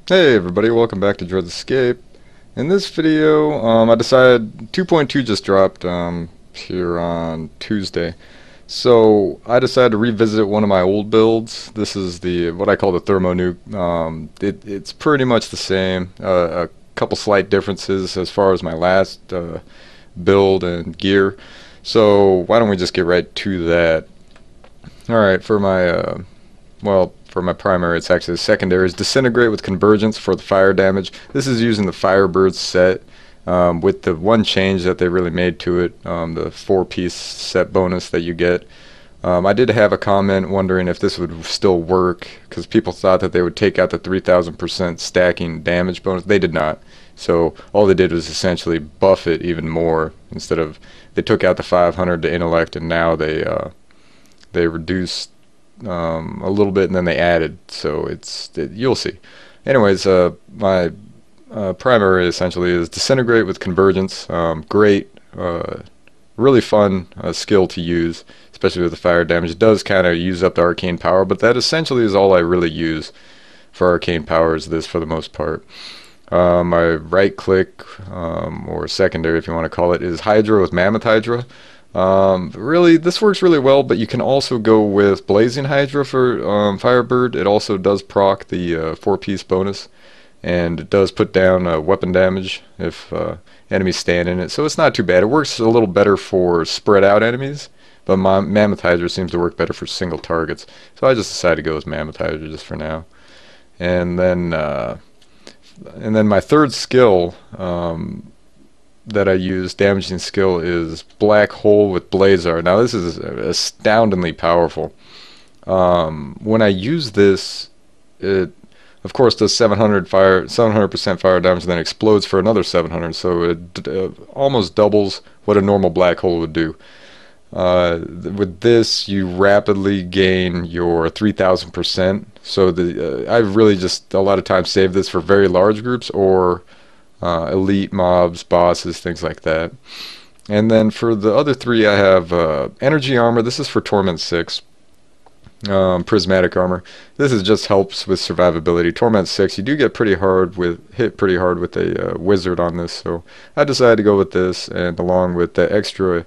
Hey everybody, welcome back to Dread's Escape. In this video, I decided 2.2 just dropped here on Tuesday. So I decided to revisit one of my old builds. This is the what I call the THERMONUKE. It's pretty much the same. A couple slight differences as far as my last build and gear. So why don't we just get right to that? Alright, for my for my primary, it's actually the secondary, is Disintegrate with Convergence for the fire damage. This is using the FIREBIRD set with the one change that they really made to it, the 4-piece set bonus that you get. I did have a comment wondering if this would still work, because people thought that they would take out the 3000% stacking damage bonus. They did not. So all they did was essentially buff it even more. Instead of, they took out the 500 to intellect, and now they reduced a little bit, and then they added, so you'll see. Anyways, my primary essentially is Disintegrate with Convergence. Great, really fun skill to use, especially with the fire damage. It does kind of use up the arcane power, but that essentially is all I really use for arcane power, is this for the most part. My right click, or secondary if you want to call it, is Hydra with Mammoth Hydra. Really, this works really well, but you can also go with Blazing Hydra for FIREBIRD. It also does proc the 4-piece bonus, and it does put down weapon damage if enemies stand in it, so it's not too bad. It works a little better for spread out enemies, but Mammoth Hydra seems to work better for single targets, so I just decided to go with Mammoth Hydra just for now. And then my third skill that I use, damaging skill, is Black Hole with Blazar. Now this is astoundingly powerful. When I use this, it of course does 700% fire damage, and then explodes for another 700. So it almost doubles what a normal black hole would do. With this, you rapidly gain your 3000%. So I've really just a lot of times saved this for very large groups or elite mobs, bosses, things like that. And then for the other three, I have energy armor. This is for Torment 6. Prismatic armor. This is just helps with survivability. Torment 6, you do get hit pretty hard with a wizard on this, so I decided to go with this, and along with the extra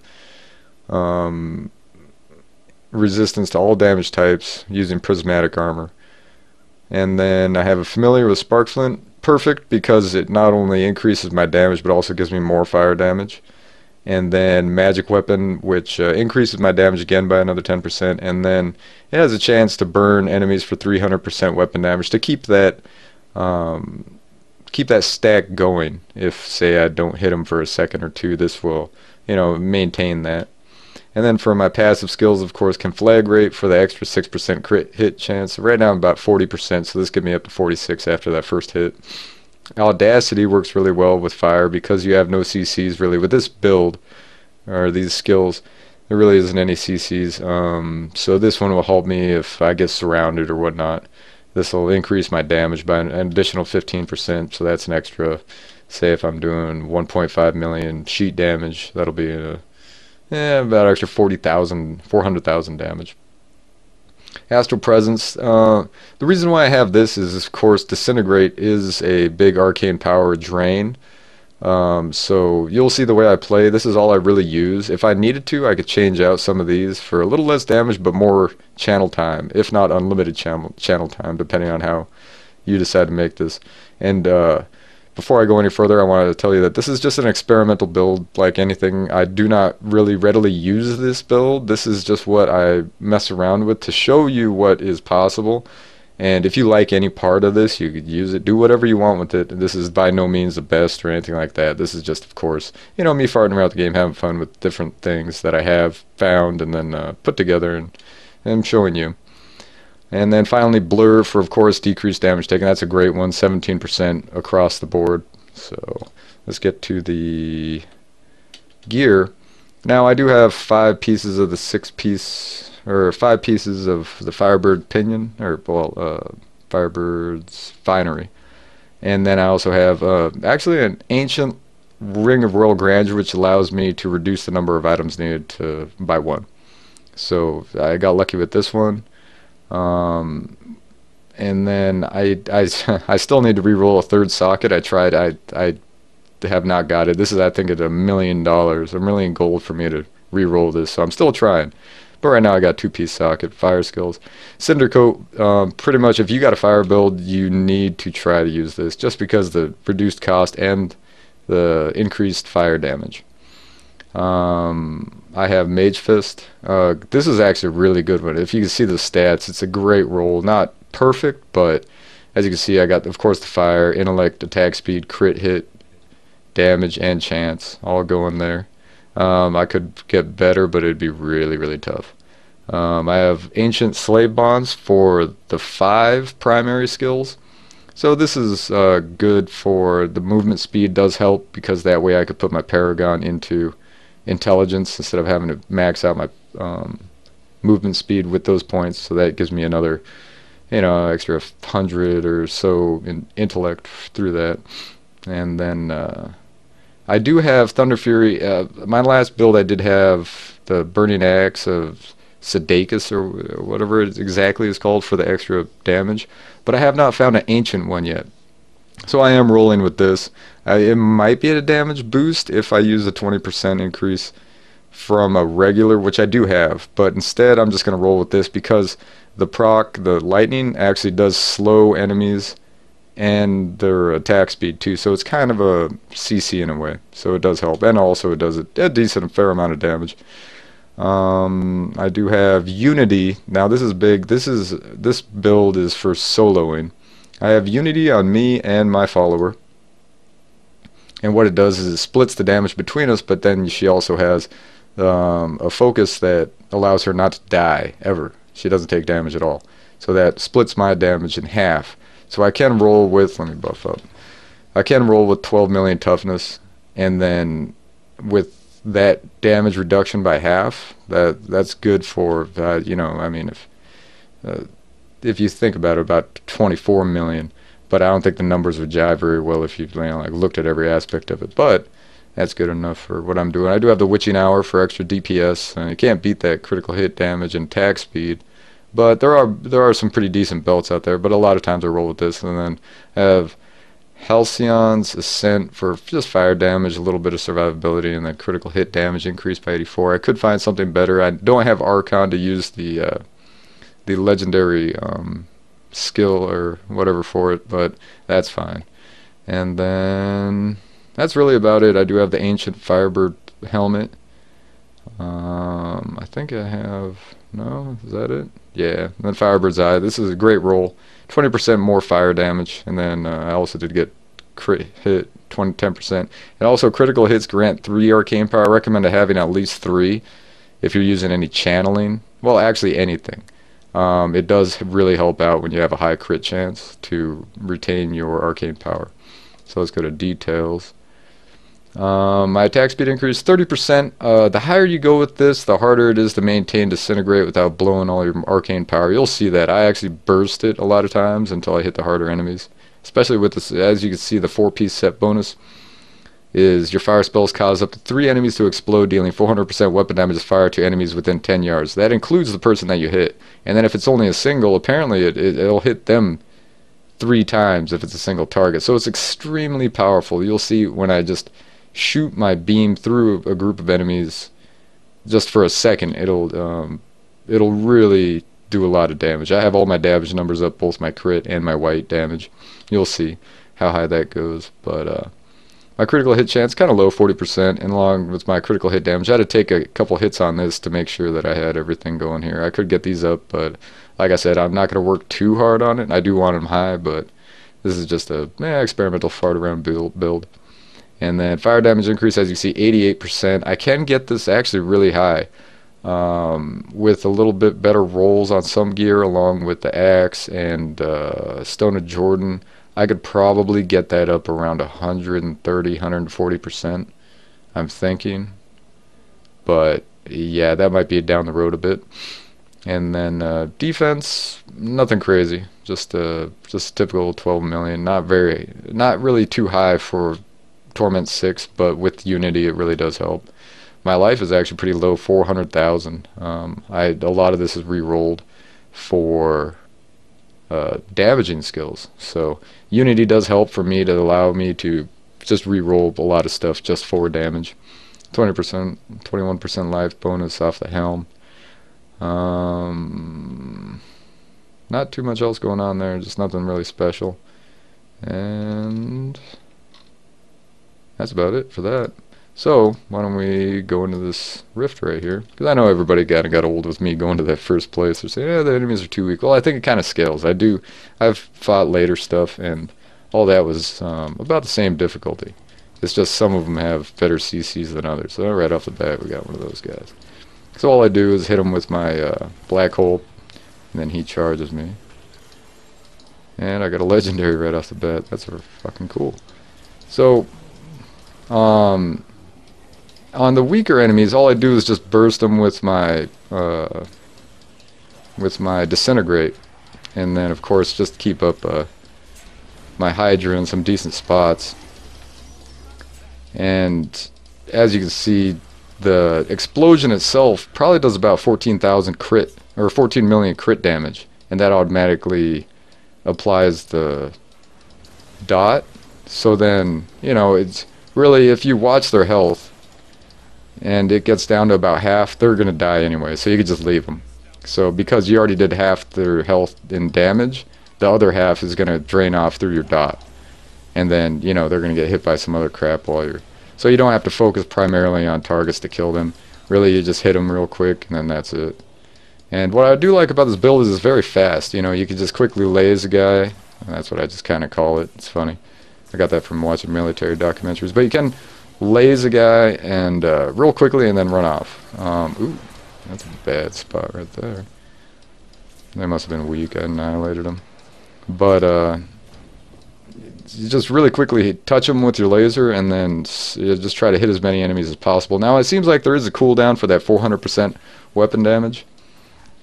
resistance to all damage types using prismatic armor. And then I have a familiar with Sparkflint. Perfect, because it not only increases my damage but also gives me more fire damage. And then magic weapon, which increases my damage again by another 10%, and then it has a chance to burn enemies for 300% weapon damage to keep that stack going. If, say, I don't hit them for a second or two, this will, maintain that. And then for my passive skills, of course, Conflagrate for the extra 6% crit hit chance. Right now I'm about 40%, so this gives me up to 46 after that first hit. Audacity works really well with fire because you have no CCs really. With this build, or these skills, there really isn't any CCs. So this one will help me if I get surrounded or whatnot. This will increase my damage by an additional 15%, so that's an extra, say if I'm doing 1.5 million sheet damage, that'll be about extra 400,000 damage. Astral Presence. The reason why I have this is, of course, Disintegrate is a big arcane power drain. So you'll see the way I play. This is all I really use. If I needed to, I could change out some of these for a little less damage but more channel time, if not unlimited channel time, depending on how you decide to make this. And before I go any further, I wanted to tell you that this is just an experimental build like anything. I do not really readily use this build. This is just what I mess around with to show you what is possible. And if you like any part of this, you could use it. Do whatever you want with it. This is by no means the best or anything like that. This is just, of course, me farting around the game, having fun with different things that I have found and then put together and showing you. And then finally, Blur for, of course, decreased damage taken. That's a great one, 17% across the board. So let's get to the gear. Now I do have 5 pieces of the 6-piece, or 5 pieces of the FIREBIRD pinion, or FIREBIRD's finery. And then I also have actually an ancient ring of royal grandeur, which allows me to reduce the number of items needed by 1. So I got lucky with this one. and then I still need to re-roll a third socket. I tried. I have not got it. This is, I think, at $1 million, $1 million gold for me to re-roll this. So I'm still trying. But right now I got 2-piece socket, fire skills. Cinder Coat, pretty much if you got a fire build, you need to try to use this just because the reduced cost and the increased fire damage. I have Mage Fist. This is actually a really good one. If you can see the stats, it's a great roll. Not perfect, but as you can see, I got, of course, the fire, intellect, attack speed, crit hit, damage, and chance all going there. I could get better, but it'd be really, really tough. I have Ancient Slave Bonds for the 5 primary skills. So this is good for the movement speed. Does help because that way I could put my Paragon into intelligence instead of having to max out my movement speed with those points. So that gives me another, extra 100 or so in intellect through that. And then I do have Thunder Fury. My last build I did have the Burning Axe of Sedacus or whatever it exactly is called for the extra damage, but I have not found an ancient one yet. So I am rolling with this. It might be at a damage boost if I use a 20% increase from a regular, which I do have, but instead I'm just going to roll with this because the proc, the lightning, actually does slow enemies and their attack speed too, so it's kind of a CC in a way, so it does help, and also it does a decent fair amount of damage. I do have Unity. Now this is big. This build is for soloing. I have Unity on me and my follower, and what it does is it splits the damage between us, but then she also has a focus that allows her not to die ever. She doesn't take damage at all, so that splits my damage in half. So I can roll with, let me buff up, I can roll with 12 million toughness, and then with that damage reduction by half, that's good for, I mean, if you think about it, about 24 million, but I don't think the numbers would jive very well if you like looked at every aspect of it, but that's good enough for what I'm doing. I do have the Witching Hour for extra DPS, and you can't beat that critical hit damage and attack speed. But there are some pretty decent belts out there, but a lot of times I roll with this. And then I have Halcyon's Ascent for just fire damage, a little bit of survivability, and then critical hit damage increased by 84. I could find something better. I don't have Archon to use the legendary skill or whatever for it, but that's fine. And then that's really about it. I do have the Ancient Firebird helmet. I think I have, no, is that it? Yeah, and then Firebird's Eye. This is a great roll. 20% more fire damage, and then I also did get crit hit 10%. And also critical hits grant 3 arcane power. I recommend having at least 3 if you're using any channeling. Well, actually anything. It does really help out when you have a high crit chance to retain your arcane power. So let's go to details. My attack speed increased 30%. The higher you go with this, the harder it is to maintain Disintegrate without blowing all your arcane power. You'll see that. I actually burst it a lot of times until I hit the harder enemies. Especially with this, as you can see, the 4-piece set bonus is your fire spells cause up to 3 enemies to explode, dealing 400% weapon damage of fire to enemies within 10 yards. That includes the person that you hit. And then if it's only a single, apparently it'll hit them 3 times if it's a single target. So it's extremely powerful. You'll see when I just shoot my beam through a group of enemies just for a second, it'll really do a lot of damage. I have all my damage numbers up, both my crit and my white damage. You'll see how high that goes. But my critical hit chance kind of low, 40%, and along with my critical hit damage, I had to take a couple hits on this to make sure that I had everything going here. I could get these up, but like I said, I'm not going to work too hard on it. I do want them high, but this is just a experimental fart around build. And then fire damage increase, as you see, 88%. I can get this actually really high with a little bit better rolls on some gear, along with the axe and Stone of Jordan. I could probably get that up around 130, 140%, I'm thinking. But yeah, that might be down the road a bit. And then defense, nothing crazy, just typical 12 million. Not really too high for Torment 6, but with Unity it really does help. My life is actually pretty low, 400,000. A lot of this is re-rolled for damaging skills. So Unity does help for me to allow me to just re-roll a lot of stuff just for damage. 20%, 21% life bonus off the helm. Not too much else going on there, just nothing really special. And that's about it for that. So why don't we go into this rift right here, because I know everybody kind of got old with me going to that first place. They're saying, yeah, the enemies are too weak. Well, I think it kind of scales. I've fought later stuff, and all that was about the same difficulty. It's just some of them have better CCs than others. So right off the bat, we got one of those guys. So all I do is hit him with my black hole, and then he charges me. And I got a legendary right off the bat. That's fucking cool. So, on the weaker enemies, all I do is just burst them with my disintegrate, and then of course just keep up my Hydra in some decent spots. And as you can see, the explosion itself probably does about 14,000 crit, or 14 million crit damage, and that automatically applies the dot. So then, you know, it's really, if you watch their health and it gets down to about half, they're gonna die anyway, so you could just leave them. So because you already did half their health in damage, the other half is gonna drain off through your dot, and then, you know, they're gonna get hit by some other crap while you're, so you don't have to focus primarily on targets to kill them. Really, you just hit them real quick and then that's it. And what I do like about this build is it's very fast. You know, you can just quickly laze a guy, and that's what I just kind of call it. It's funny. I got that from watching military documentaries. But you can laze a guy and real quickly and then run off. Ooh, that's a bad spot right there. They must have been weak. I annihilated them. But you just really quickly touch them with your laser and then you just try to hit as many enemies as possible. Now, it seems like there is a cooldown for that 400% weapon damage.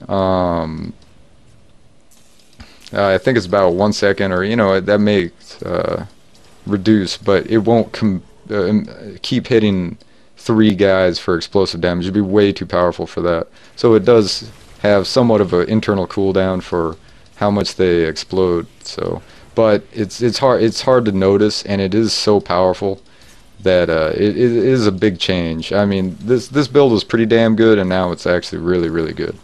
I think it's about 1 second, or, you know, that may reduce, but it won't keep hitting 3 guys for explosive damage. It'd be way too powerful for that. So it does have somewhat of an internal cooldown for how much they explode. So, but it's hard to notice, and it is so powerful that it is a big change. I mean, this build was pretty damn good, and now it's actually really good.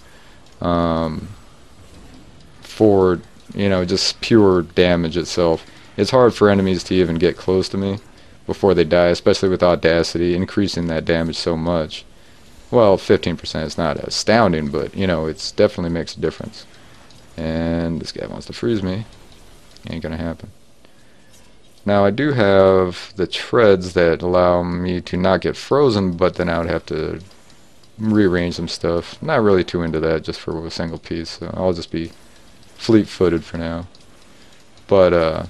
For, you know, just pure damage itself. It's hard for enemies to even get close to me before they die, especially with Audacity, increasing that damage so much. Well, 15% is not astounding, but, you know, it definitely makes a difference. And this guy wants to freeze me. Ain't gonna happen. Now, I do have the treads that allow me to not get frozen, but then I would have to rearrange some stuff. Not really too into that, just for a single piece, so I'll just be fleet-footed for now. But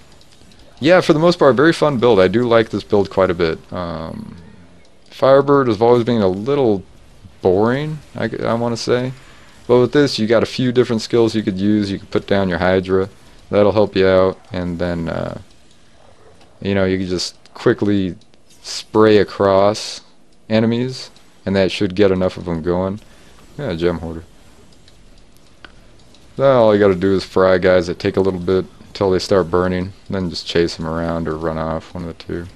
yeah, for the most part, very fun build. I do like this build quite a bit. Firebird has always been a little boring, I want to say, but with this you got a few different skills you could use. You could put down your Hydra, that'll help you out, and then you know, you can just quickly spray across enemies, and that should get enough of them going. Yeah, gem hoarder. Then all you gotta do is fry guys that take a little bit until they start burning, then just chase them around or run off, one of the two.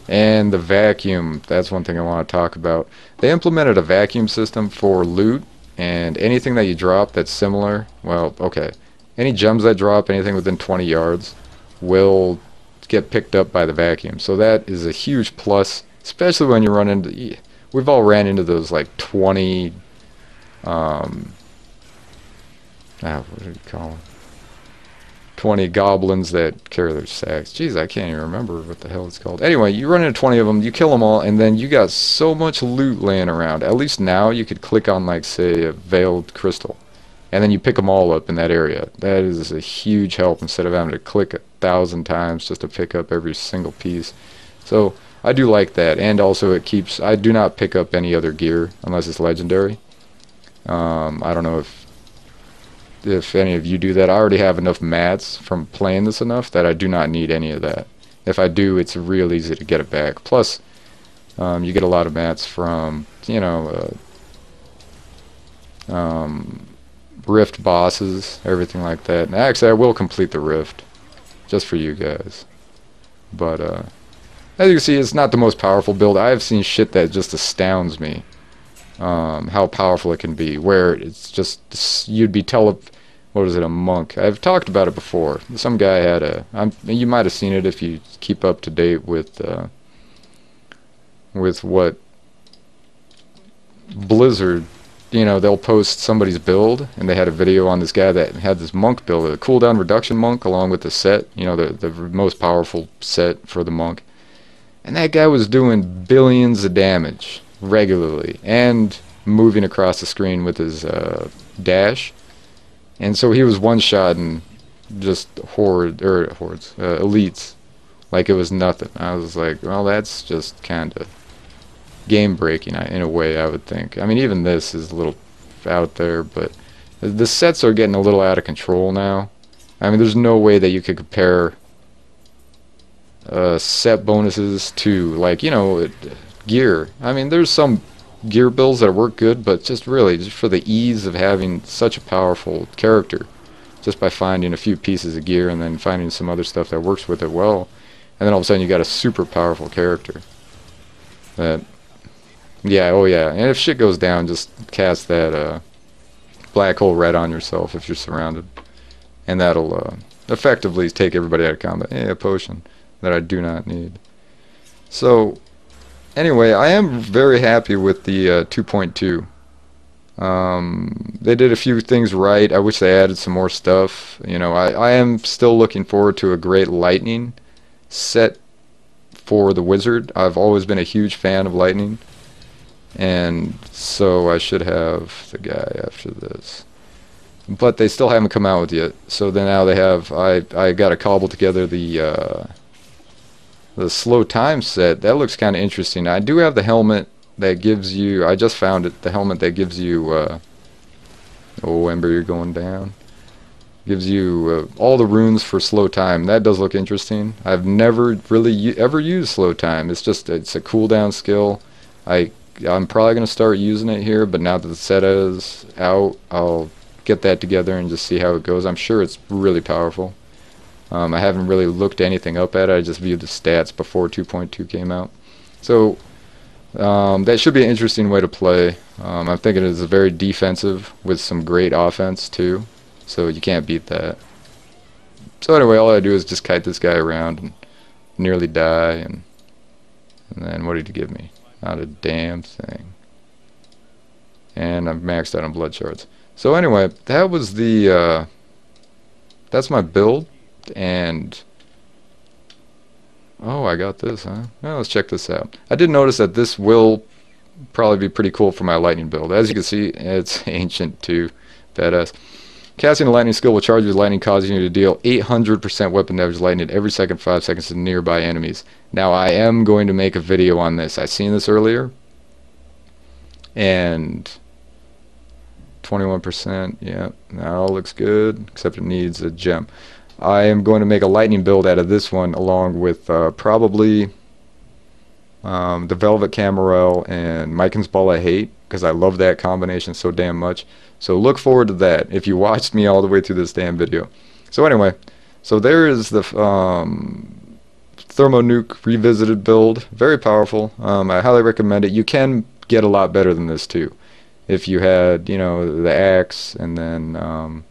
And the vacuum, that's one thing I want to talk about. They implemented a vacuum system for loot, and anything that you drop that's similar, well, okay, any gems that drop, anything within 20 yards, will get picked up by the vacuum. So that is a huge plus, especially when you run into, we've all ran into those like 20, what do you call them? 20 goblins that carry their sacks. Jeez, I can't even remember what the hell it's called. Anyway, you run into 20 of them, you kill them all, and then you got so much loot laying around. At least now you could click on, like, say, a veiled crystal, and then you pick them all up in that area. That is a huge help instead of having to click 1,000 times just to pick up every single piece. So I do like that, and also it keeps, I do not pick up any other gear unless it's legendary. I don't know if any of you do that. I already have enough mats from playing this enough that I do not need any of that. If I do, it's real easy to get it back. Plus, you get a lot of mats from, you know, Rift bosses, everything like that. And actually, I will complete the Rift, just for you guys. But, as you can see, it's not the most powerful build. I have seen shit that just astounds me. How powerful it can be. Where it's just, you'd be what is it, a monk? I've talked about it before. Some guy had you might have seen it if you keep up to date with what Blizzard, you know, they'll post somebody's build, and they had a video on this guy that had this monk build, a cooldown reduction monk, along with the set, you know, the most powerful set for the monk. And that guy was doing billions of damage regularly, and moving across the screen with his dash. And so he was one-shotting just elites like it was nothing. I was like, well, that's just kind of game-breaking in a way, I would think. I mean, even this is a little out there, but the sets are getting a little out of control now. I mean, there's no way that you could compare set bonuses to, like, you know, gear. I mean, there's some gear builds that work good, but just for the ease of having such a powerful character, just by finding a few pieces of gear and then finding some other stuff that works with it well, and then all of a sudden you got a super powerful character. That, yeah, oh yeah, and if shit goes down, just cast that black hole red on yourself if you're surrounded, and that'll effectively take everybody out of combat. Yeah, a potion that I do not need. So anyway, I am very happy with the 2.2. They did a few things right. I wish they added some more stuff. You know, I am still looking forward to a great lightning set for the wizard. I've always been a huge fan of lightning, and so I should have the guy after this. But they still haven't come out with it yet. So then now they have. I got to cobble together the slow time set. That looks kind of interesting. I do have the helmet that gives you, I just found it, the helmet that gives you, oh, Ember, you're going down. Gives you all the runes for slow time. That does look interesting. I've never really ever used slow time. It's a cooldown skill. I'm probably going to start using it here, but now that the set is out, I'll get that together and just see how it goes. I'm sure it's really powerful. I haven't really looked anything up at it. I just viewed the stats before 2.2 came out. So that should be an interesting way to play. I'm thinking it's very defensive with some great offense too. So you can't beat that. So anyway, all I do is just kite this guy around and nearly die. And then what did he give me? Not a damn thing. And I'm maxed out on blood shards. So anyway, that was that's my build. And oh, I got this, huh? Well, let's check this out. I did notice that this will probably be pretty cool for my lightning build. As you can see, it's ancient too. Badass. Casting a lightning skill will charge with lightning, causing you to deal 800% weapon damage lightning every second 5 seconds to nearby enemies. Now, I am going to make a video on this. I seen this earlier, and 21%. Yeah, that all looks good, except it needs a gem. I am going to make a lightning build out of this one, along with probably the Velvet Camarel and Mycon's Ball of Hate, because I love that combination so damn much. So look forward to that if you watched me all the way through this damn video. So anyway, so there is the ThermoNuke revisited build. Very powerful. I highly recommend it. You can get a lot better than this too. If you had, you know, the axe and then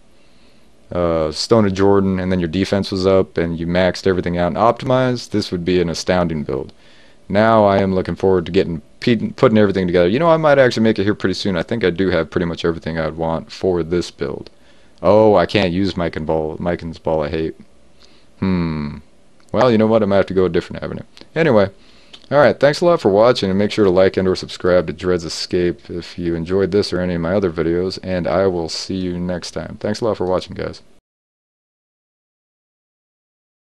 Stone of Jordan, and then your defense was up and you maxed everything out and optimized, this would be an astounding build. Now I am looking forward to putting everything together. You know, I might actually make it here pretty soon. I think I do have pretty much everything I'd want for this build. Oh, I can't use Mycon's Ball of Hate. Well, you know what? I might have to go a different avenue. Anyway, alright, thanks a lot for watching, and make sure to like and or subscribe to Dread's Escape if you enjoyed this or any of my other videos, and I will see you next time. Thanks a lot for watching, guys.